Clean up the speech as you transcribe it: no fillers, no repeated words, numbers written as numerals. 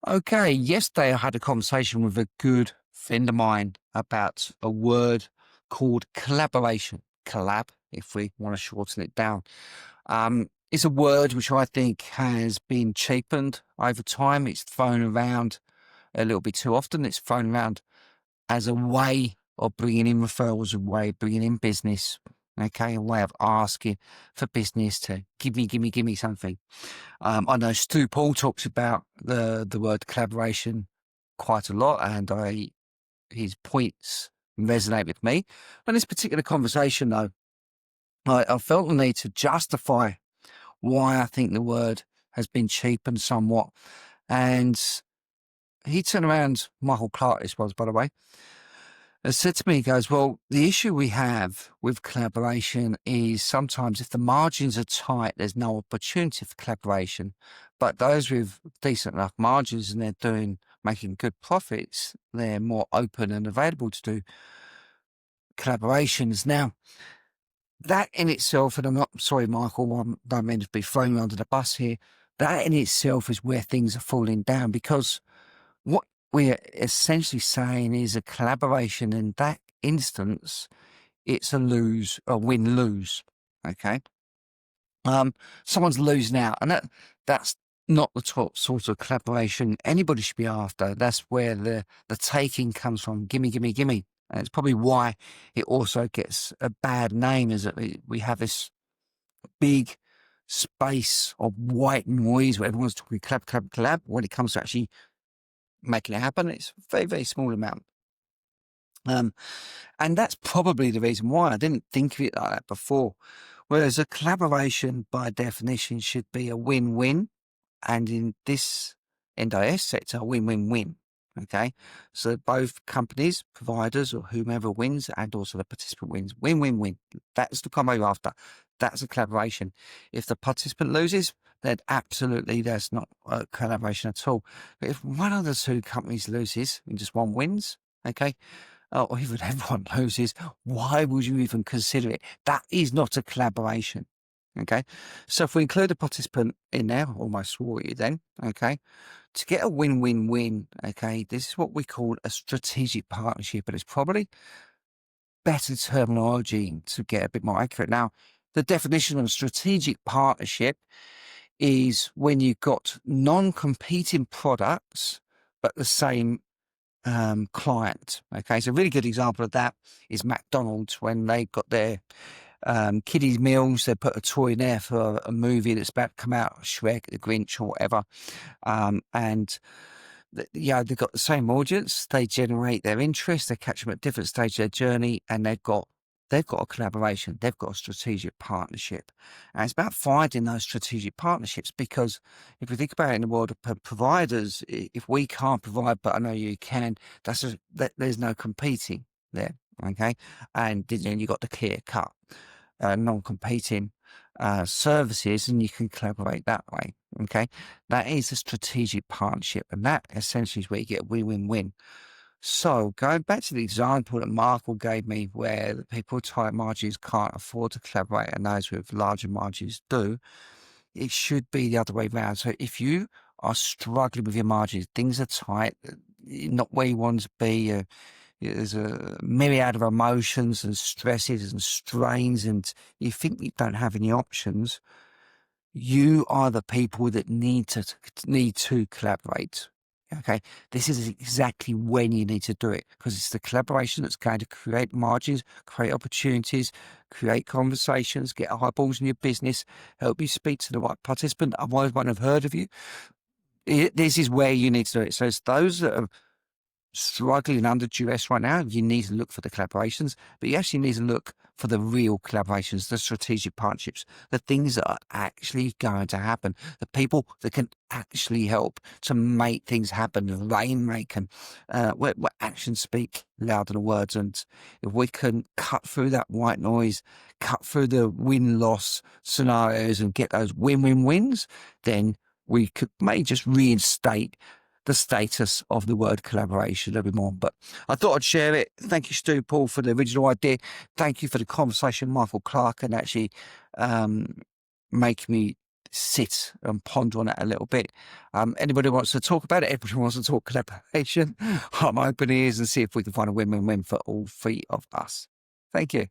Okay, yesterday I had a conversation with a good friend of mine about a word called collaboration. Collab, if we want to shorten it down. It's a word which I think has been cheapened over time. It's thrown around a little bit too often. It's thrown around as a way of bringing in referrals, a way of bringing in business. Okay, a way of asking for business to give me something. I know Stu Paul talks about the word collaboration quite a lot, and his points resonate with me. On this particular conversation, though, I felt the need to justify why I think the word has been cheapened somewhat. And he turned around, Michael Clark, this was, by the way, has said to me, he goes, well, the issue we have with collaboration is sometimes if the margins are tight, there's no opportunity for collaboration. But those with decent enough margins and making good profits, they're more open and available to do collaborations. Now, that in itself, and I'm not sorry, Michael, I don't mean to be thrown under the bus here. That in itself is where things are falling down, because what we're essentially saying is a collaboration in that instance, it's a win-lose. Okay. Someone's losing out, and that's not the sort of collaboration anybody should be after. That's where the taking comes from. Gimme, gimme, gimme. And it's probably why it also gets a bad name, is that we have this big space of white noise where everyone's talking collab, collab, collab. When it comes to actually making it happen, it's a very, very small amount. And that's probably the reason why I didn't think of it like that before. Whereas a collaboration, by definition, should be a win-win. And in this NDIS sector, win-win-win. Okay. So both companies, providers, or whomever wins, and also the participant wins. Win-win-win. That's the combo you're after. That's a collaboration. If the participant loses, then absolutely that's not a collaboration at all. But if one of the two companies loses and just one wins, okay, or even everyone loses, why would you even consider it? That is not a collaboration. Okay. So if we include a participant in there, almost swore you then, okay, to get a win-win-win, okay, this is what we call a strategic partnership, but it's probably better terminology to get a bit more accurate. Now, the definition of a strategic partnership is when you've got non-competing products, but the same client. Okay, so a really good example of that is McDonald's. When they got their kiddies meals, they put a toy in there for a movie that's about to come out, Shrek, The Grinch, or whatever. And they've got the same audience. They generate their interest. They catch them at different stages of their journey, and they've got a collaboration. They've got a strategic partnership. And it's about finding those strategic partnerships, because if we think about it in the world of providers, if we can't provide, but I know you can, there's no competing there. Okay. And then you've got the clear cut, non-competing services, and you can collaborate that way. Okay. That is a strategic partnership, and that essentially is where you get a win-win-win. So going back to the example that Michael gave me, where the people with tight margins can't afford to collaborate and those with larger margins do, it should be the other way around. So if you are struggling with your margins, things are tight, not where you want to be, there's a myriad of emotions and stresses and strains, and you think you don't have any options, you are the people that need to collaborate. Okay, this is exactly when you need to do it, because it's the collaboration that's going to create margins, create opportunities, create conversations, get eyeballs in your business, help you speak to the right participant. Otherwise, won't have heard of you. This is where you need to do it. So it's those that are struggling under duress right now, you need to look for the collaborations, but you actually need to look for the real collaborations, the strategic partnerships, the things that are actually going to happen, the people that can actually help to make things happen, the rainmaker, where actions speak louder than words. And if we can cut through that white noise, cut through the win-loss scenarios and get those win-win-wins, then we may just reinstate the status of the word collaboration a little bit more. But I thought I'd share it. Thank you, Stu Paul, for the original idea. Thank you for the conversation, Michael Clark, and actually make me sit and ponder on it a little bit. Anybody wants to talk about it, everybody wants to talk collaboration, I'm open ears and see if we can find a win-win-win for all three of us. Thank you.